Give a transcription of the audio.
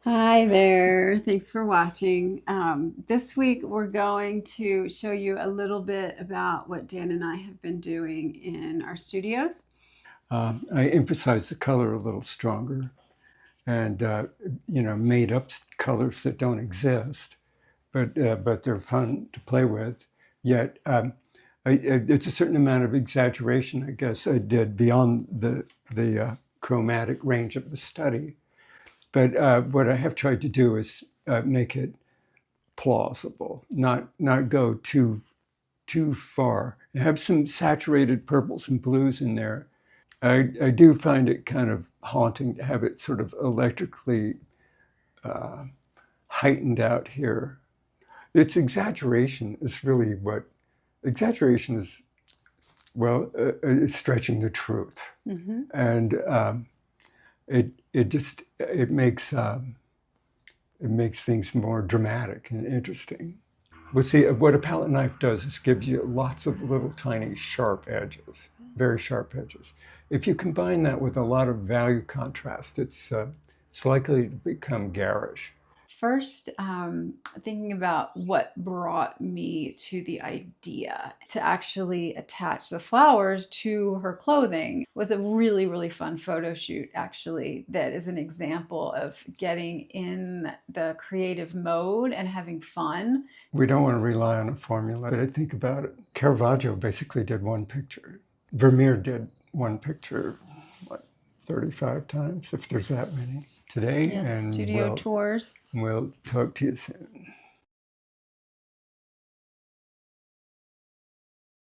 Hi there. Thanks for watching. This week we're going to show you a little bit about what Dan and I have been doing in our studios. I emphasize the color a little stronger and, made up colors that don't exist, but they're fun to play with. Yet, it's a certain amount of exaggeration, I guess, I did beyond the chromatic range of the study. But what I have tried to do is make it plausible, not go too far. Have some saturated purples and blues in there. I do find it kind of haunting to have it sort of electrically uh, heightened out here. It's exaggeration is really what exaggeration is. Well, it's stretching the truth, Hmm. and it makes things more dramatic and interesting. But see, what a palette knife does is gives you lots of little tiny sharp edges, very sharp edges. If you combine that with a lot of value contrast, it's likely to become garish. First, thinking about what brought me to the idea to actually attach the flowers to her clothing was a really, really fun photo shoot, actually, that is an example of getting in the creative mode and having fun. We don't want to rely on a formula, but I think about it. Caravaggio basically did one picture. Vermeer did one picture, what, 35 times, if there's that many today, Yeah, and studio tours. we'll talk to you soon.